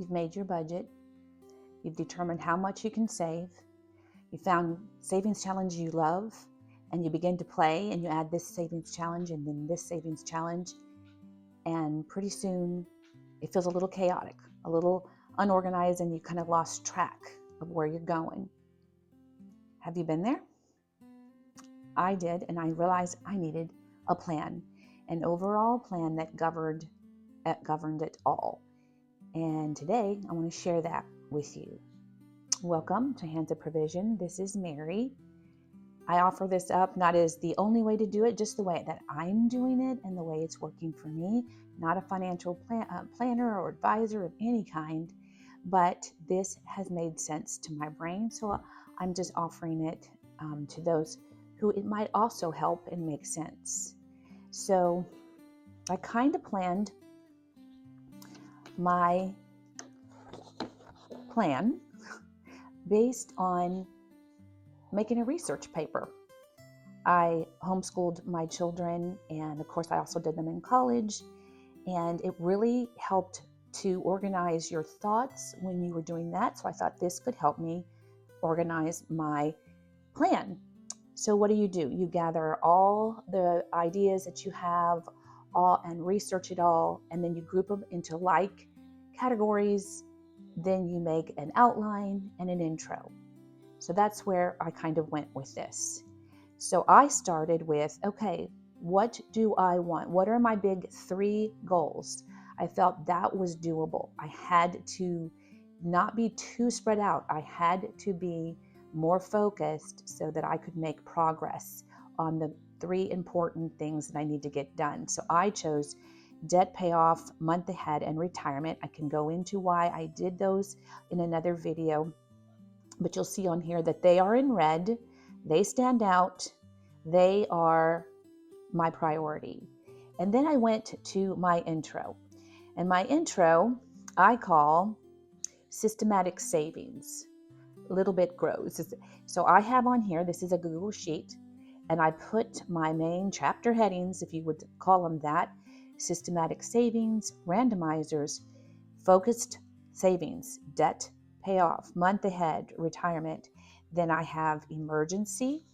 You've made your budget. You've determined how much you can save. You found savings challenge you love, and you begin to play, and you add this savings challenge and then this savings challenge. And pretty soon it feels a little chaotic, a little unorganized, and you kind of lost track of where you're going. Have you been there? I did, and I realized I needed a plan, an overall plan that governed it all. And today I want to share that with you. Welcome to Hands of Provision. This is Mary. I offer this up not as the only way to do it, just the way that I'm doing it and the way it's working for me. Not a financial planner or advisor of any kind, but this has made sense to my brain. So I'm just offering it to those who it might also help and make sense. So I kind of planned my plan based on making a research paper. I homeschooled my children, and of course I also did them in college, and it really helped to organize your thoughts when you were doing that. So I thought this could help me organize my plan. So what do? You gather all the ideas that you have and research it all, and then you group them into like categories. Then you make an outline and an intro. So that's where I kind of went with this. So I started with, okay, what do I want? What are my big 3 goals? I felt that was doable. I had to not be too spread out. I had to be more focused so that I could make progress on the 3 important things that I need to get done. So I chose debt payoff, month ahead, and retirement. I can go into why I did those in another video, but you'll see on here that they are in red. They stand out. They are my priority. And then I went to my intro. And my intro, I call systematic savings. Little bit grows. So I have on here, this is a Google sheet, and I put my main chapter headings, if you would call them that: systematic savings, randomizers, focused savings, debt payoff, month ahead, retirement. Then I have emergency,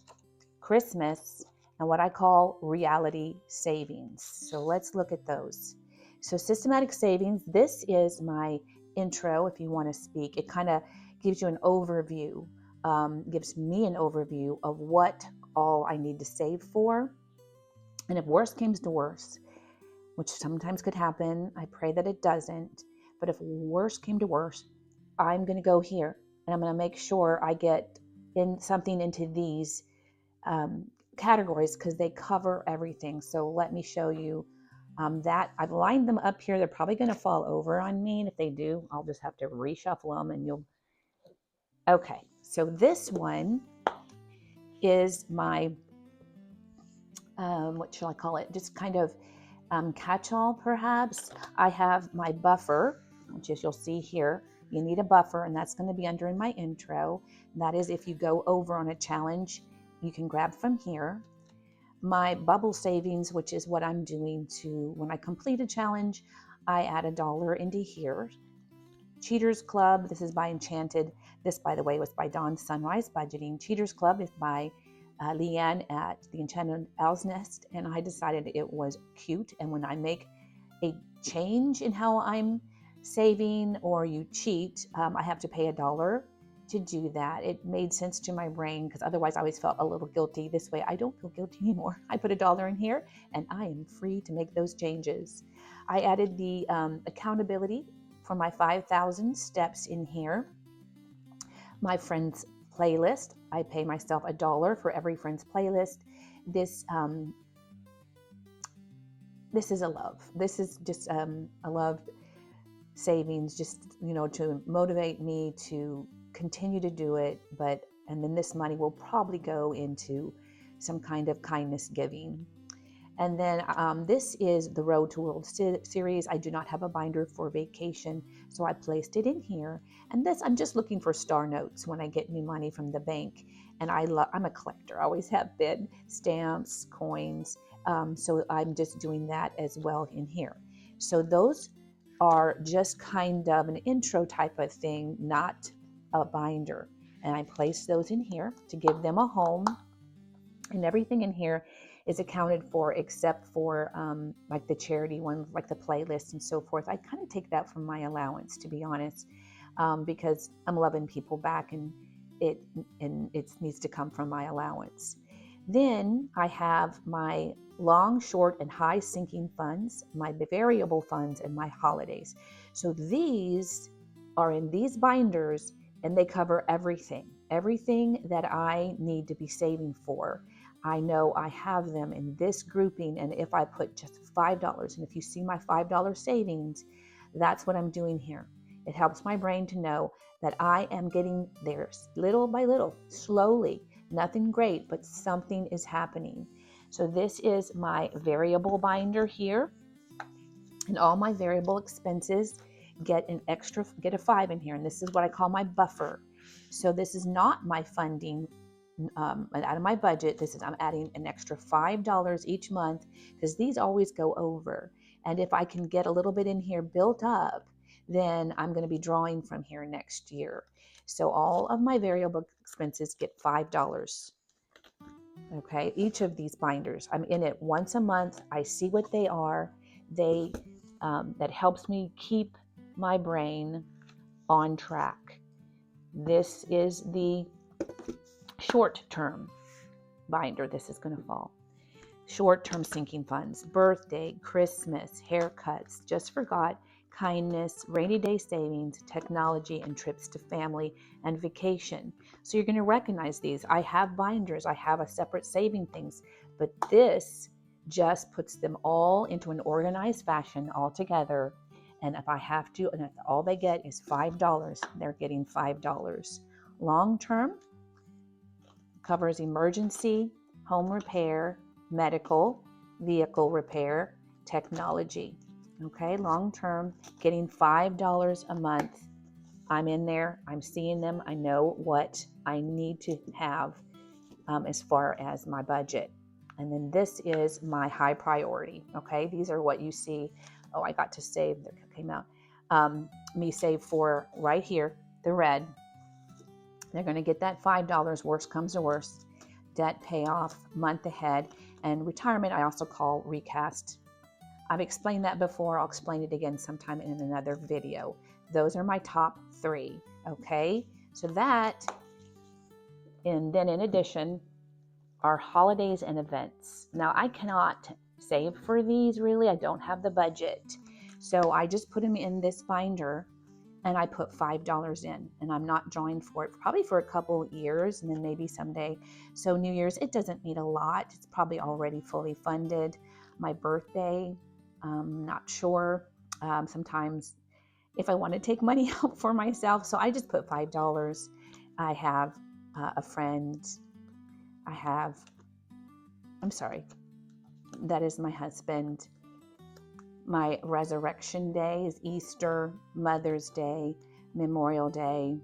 Christmas, and what I call reality savings. So let's look at those. So systematic savings, this is my intro, if you want to speak. It kind of gives you an overview, gives me an overview of what all I need to save for. And if worse comes to worse, which sometimes could happen, I pray that it doesn't, but if worse came to worse, I'm going to go here and I'm going to make sure I get something into these categories because they cover everything. So let me show you that. I've lined them up here. They're probably going to fall over on me, and if they do, I'll just have to reshuffle them and you'll... Okay, so this one is my, what shall I call it? Just kind of catch-all, perhaps. I have my buffer, which is, you'll see here, you need a buffer, and that's going to be under in my intro. That is, if you go over on a challenge, you can grab from here. My bubble savings, which is what I'm doing to, when I complete a challenge, I add $1 into here. Cheaters Club, this is by Enchanted. This, by the way, was by Dawn Sunrise Budgeting. Cheaters Club is by Leanne at the Enchanted Owl's Nest, and I decided it was cute. And when I make a change in how I'm saving, or you cheat, I have to pay $1 to do that. It made sense to my brain because otherwise I always felt a little guilty. This way I don't feel guilty anymore. I put $1 in here and I am free to make those changes. I added the accountability for my 5,000 steps in here. My friends playlist, I pay myself $1 for every friend's playlist. This is a love. This is just a love savings, just, to motivate me to continue to do it. And then this money will probably go into some kind of kindness giving. And then this is the Road to World Series. I do not have a binder for vacation, so I placed it in here. And this, I'm just looking for star notes when I get new money from the bank. And I'm a collector. I always have been. Stamps, coins. So I'm just doing that as well in here. So those are just kind of an intro type of thing, not a binder. And I place those in here to give them a home. And everything in here is accounted for except for like the charity ones, like the playlist and so forth. I kind of take that from my allowance, to be honest, because I'm loving people back, and it needs to come from my allowance. Then I have my long, short, and high sinking funds, my variable funds, and my holidays. So these are in these binders, and they cover everything that I need to be saving for. I know I have them in this grouping, and if I put just $5, and if you see my $5 savings, that's what I'm doing here. It helps my brain to know that I am getting there little by little, slowly. Nothing great, but something is happening. So this is my variable binder here, and all my variable expenses get a 5 in here, and this is what I call my buffer. So this is not my funding out of my budget. I'm adding an extra $5 each month, because these always go over. And if I can get a little bit in here built up, then I'm going to be drawing from here next year. So all of my variable expenses get $5. Okay, each of these binders, I'm in it once a month. I see what they are. That helps me keep my brain on track. This is the short-term binder. This is going to fall. Short-term sinking funds, birthday, Christmas, haircuts, just forgot, kindness, rainy day savings, technology, and trips to family and vacation. So you're going to recognize these. I have binders. I have a separate saving things, but this just puts them all into an organized fashion all together. And if I have to, and if all they get is $5, they're getting $5. Long term covers emergency, home repair, medical, vehicle repair, technology. Okay, long term, getting $5 a month. I'm in there, I'm seeing them, I know what I need to have as far as my budget. And then this is my high priority. Okay, these are what you see. Oh, I got to save, that came out. Me save for right here, the red. They're going to get that $5, worst comes to worst. Debt payoff, month ahead, and retirement I also call recast. I've explained that before. I'll explain it again sometime in another video. Those are my top 3, okay? So that, and then in addition, are holidays and events. Now, I cannot save for these, really. I don't have the budget. So I just put them in this binder, and I put $5 in, and I'm not drawing for it probably for a couple years, and then maybe someday. So New Year's, it doesn't need a lot. It's probably already fully funded. My birthday, not sure. Sometimes if I want to take money out for myself, so I just put $5. I have a friend. That is my husband. My resurrection day is Easter, Mother's Day, Memorial Day,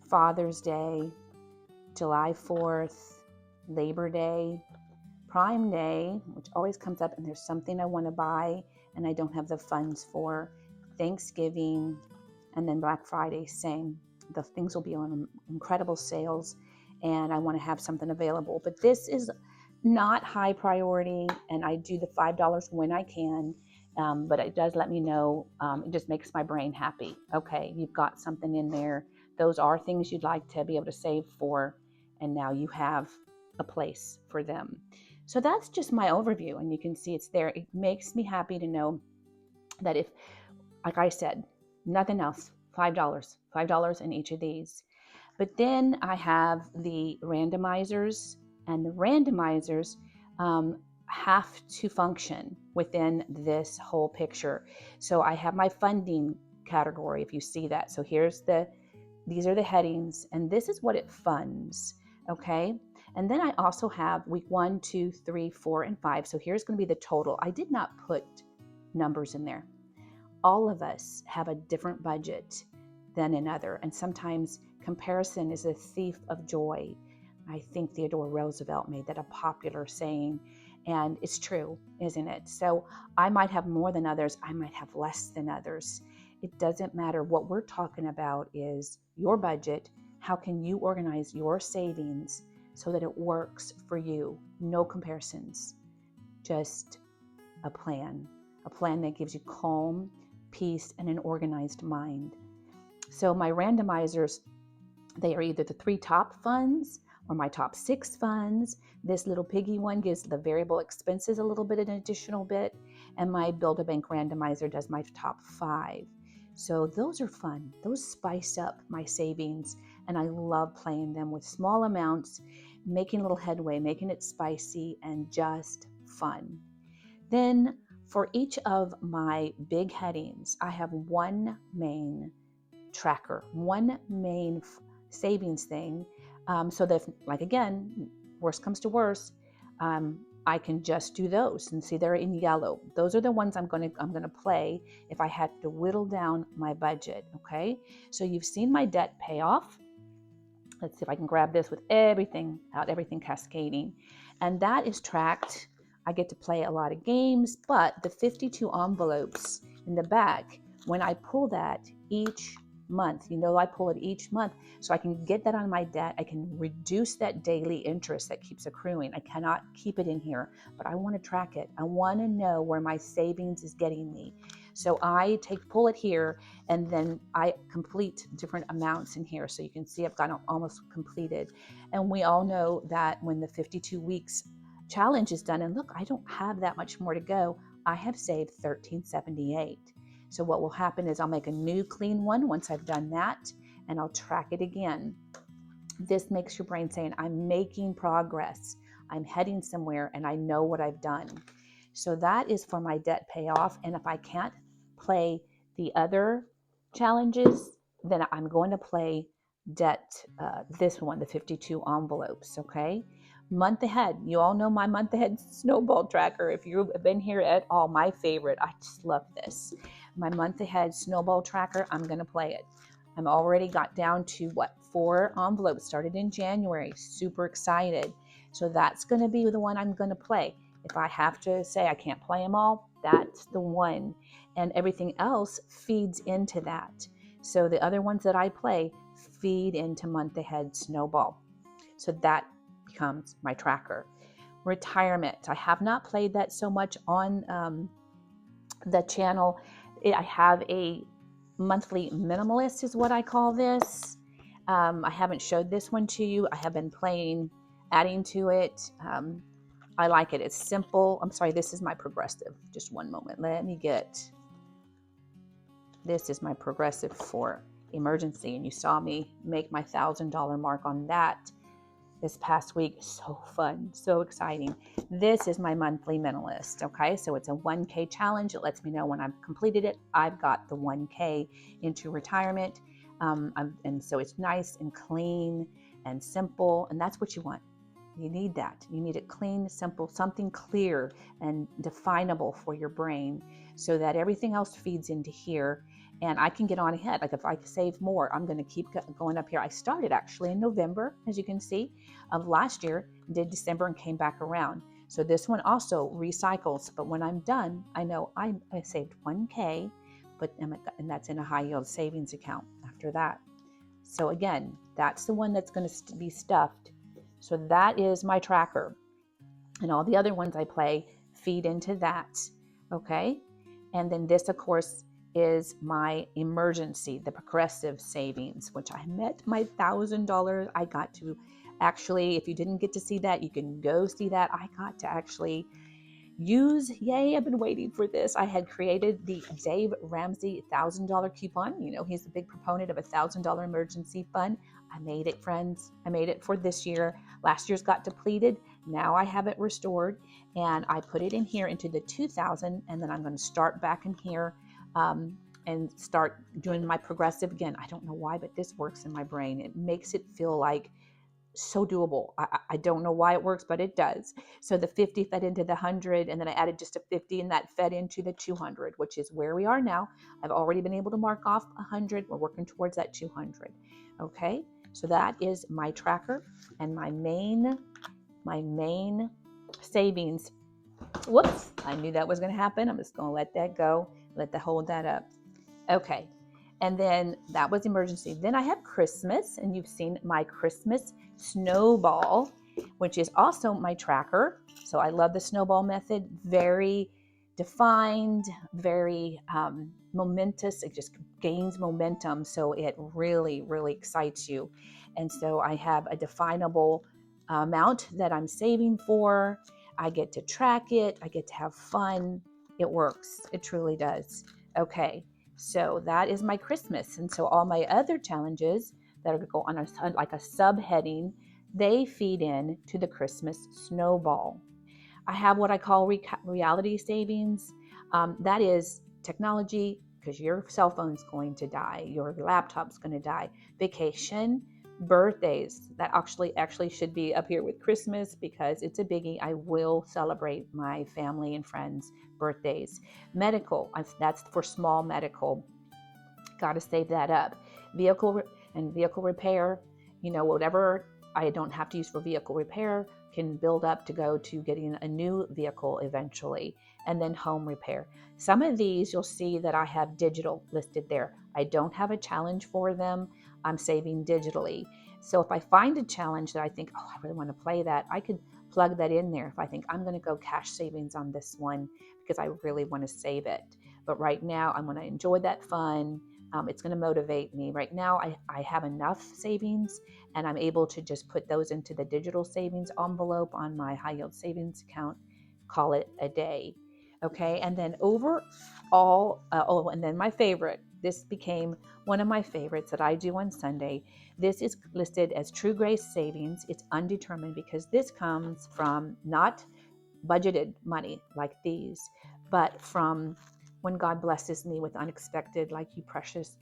Father's Day, July 4th, Labor Day, Prime Day, which always comes up and there's something I want to buy and I don't have the funds for, Thanksgiving, and then Black Friday, same. The things will be on incredible sales and I want to have something available. But this is not high priority, and I do the $5 when I can. But it does let me know, it just makes my brain happy. Okay, you've got something in there. Those are things you'd like to be able to save for, and now you have a place for them. So that's just my overview, and you can see it's there. It makes me happy to know that if, like I said, nothing else, $5 in each of these. But then I have the randomizers, and the randomizers have to function within this whole picture. So I have my funding category, if you see that. So these are the headings, and this is what it funds, okay? And then I also have week 1, 2, 3, 4, and 5. So here's going to be the total. I did not put numbers in there. All of us have a different budget than another, and sometimes comparison is a thief of joy. I think Theodore Roosevelt made that a popular saying, and it's true, isn't it? So I might have more than others, I might have less than others. It doesn't matter. What we're talking about is your budget. How can you organize your savings so that it works for you? No comparisons, just a plan that gives you calm, peace, and an organized mind. So my randomizers, they are either the 3 top funds or my top 6 funds. This little piggy one gives the variable expenses a little bit, an additional bit, and my Build-A-Bank randomizer does my top 5. So those are fun. Those spice up my savings, and I love playing them with small amounts, making a little headway, making it spicy and just fun. Then for each of my big headings, I have one main tracker, one main savings thing. So that, like, again, worst comes to worst, I can just do those, and see they're in yellow. Those are the ones I'm going to play if I had to whittle down my budget. Okay, so you've seen my debt payoff. Let's see if I can grab this with everything out, everything cascading, and that is tracked. I get to play a lot of games, but the 52 envelopes in the back, when I pull that each month, I pull it each month, so I can get that on my debt. I can reduce that daily interest that keeps accruing. I cannot keep it in here, but I want to track it. I want to know where my savings is getting me. So I pull it here, and then I complete different amounts in here. So you can see I've got almost completed. And we all know that when the 52 weeks challenge is done, and look, I don't have that much more to go, I have saved $13.78. So what will happen is I'll make a new clean one once I've done that, and I'll track it again. This makes your brain saying, I'm making progress, I'm heading somewhere, and I know what I've done. So that is for my debt payoff. And if I can't play the other challenges, then I'm going to play debt, this one, the 52 envelopes. Okay. Month ahead. You all know my month ahead snowball tracker. If you've been here at all, my favorite. I just love this. My month ahead snowball tracker, I'm going to play it. I'm already got down to 4 envelopes, started in January. Super excited. So that's going to be the one I'm going to play. If I have to say I can't play them all, that's the one. And everything else feeds into that. So the other ones that I play feed into month ahead snowball. So that becomes my tracker. Retirement. I have not played that so much on the channel. I have a monthly minimalist is what I call this. I haven't showed this one to you. I have been playing, adding to it. I like it. It's simple. I'm sorry, this is my progressive. Just one moment. This is my progressive for emergency. And you saw me make my $1,000 mark on that this past week. So fun, so exciting. This is my monthly minimalist. Okay, so it's a 1K challenge. It lets me know when I've completed it, I've got the 1K into retirement. And so it's nice and clean and simple. And that's what you want. You need that. You need it clean, simple, something clear and definable for your brain, so that everything else feeds into here. And I can get on ahead. Like if I save more, I'm going to keep going up here. I started actually in November, as you can see, of last year, did December and came back around. So this one also recycles. But when I'm done, I know I saved 1K, and that's in a high yield savings account after that. So again, that's the one that's going to be stuffed. So that is my tracker. And all the other ones I play feed into that. Okay. And then this, of course, is my emergency, the progressive savings, which I met my $1,000. I got to actually, if you didn't get to see that, you can go see that. I got to actually yay, I've been waiting for this. I had created the Dave Ramsey $1,000 coupon. He's a big proponent of a $1,000 emergency fund. I made it, friends. I made it for this year. Last year's got depleted. Now I have it restored, and I put it in here into the 2000, and then I'm going to start back in here and start doing my progressive again. I don't know why, but this works in my brain. It makes it feel like so doable. I don't know why it works, but it does. So the 50 fed into the 100, and then I added just a 50, and that fed into the 200, which is where we are now. I've already been able to mark off 100. We're working towards that 200. Okay. So that is my tracker and my main savings. Whoops, I knew that was going to happen. I'm just going to let that go, hold that up. Okay. And then that was emergency. Then I have Christmas, and you've seen my Christmas snowball, which is also my tracker. So I love the snowball method. Very defined, very momentous. It just gains momentum. So it really, really excites you. And so I have a definable amount that I'm saving for. I get to track it. I get to have fun. It works. It truly does. Okay. So that is my Christmas. And so all my other challenges that are going to go on like a subheading, they feed in to the Christmas snowball. I have what I call reality savings. That is technology, because your cell phone's going to die, your laptop's going to die. Vacation, birthdays, that actually should be up here with Christmas because it's a biggie. I will celebrate my family and friends' birthdays. Medical, that's for small medical. Got to save that up. Vehicle repair, whatever I don't have to use for vehicle repair can build up to go to getting a new vehicle eventually. And then home repair. Some of these you'll see that I have digital listed there. I don't have a challenge for them. I'm saving digitally. So if I find a challenge that I think, oh, I really want to play that, I could plug that in there if I think I'm going to go cash savings on this one because I really want to save it. But right now I'm going to enjoy that fun. It's going to motivate me. Right now, I have enough savings, and I'm able to just put those into the digital savings envelope on my high yield savings account, call it a day. Okay, and then overall, and then my favorite, this became one of my favorites that I do on Sunday. This is listed as True Grace Savings. It's undetermined because this comes from not budgeted money like these, but from when God blesses me with unexpected, like you precious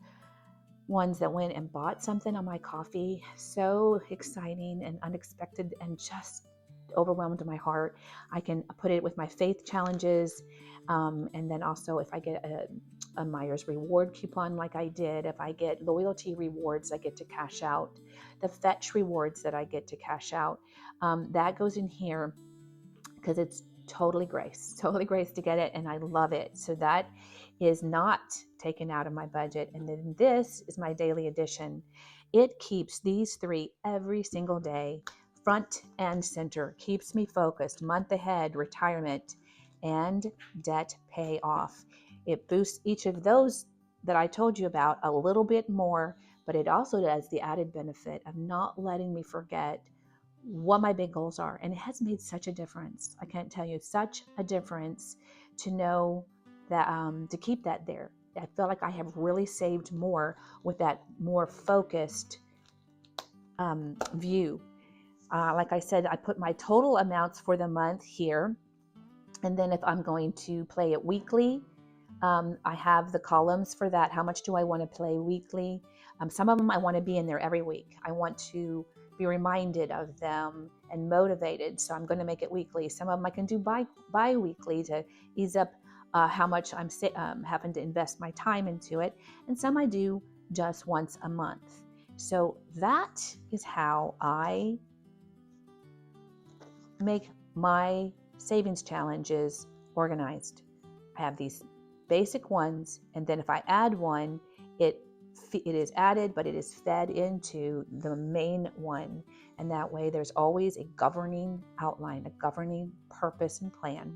ones that went and bought something on my coffee. So exciting and unexpected and just overwhelmed my heart. I can put it with my faith challenges. And then also if I get a Myers reward coupon like I did, if I get loyalty rewards, I get to cash out. The fetch rewards that I get to cash out, that goes in here because it's totally grace to get it, and I love it. So that is not taken out of my budget. And then this is my daily addition. It keeps these three every single day, front and center, keeps me focused, month ahead, retirement, and debt payoff. It boosts each of those that I told you about a little bit more, but it also does the added benefit of not letting me forget what my big goals are. And it has made such a difference. I can't tell you, such a difference to know that, to keep that there. I feel like I have really saved more with that more focused view. Like I said, I put my total amounts for the month here. And then if I'm going to play it weekly, I have the columns for that. How much do I want to play weekly? Some of them I want to be in there every week. I want to be reminded of them and motivated. So I'm going to make it weekly. Some of them I can do bi-weekly to ease up how much I'm having to invest my time into it. And some I do just once a month. So that is how I make my savings challenges organized. I have these basic ones, and then if I add one, it is added, but it is fed into the main one. And that way there's always a governing outline, a governing purpose and plan.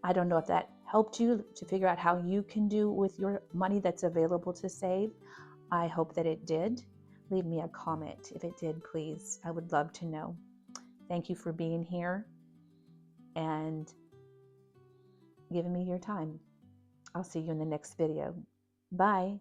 I don't know if that helped you to figure out how you can do with your money that's available to save. I hope that it did. Leave me a comment if it did, please. I would love to know. Thank you for being here and giving me your time. I'll see you in the next video. Bye.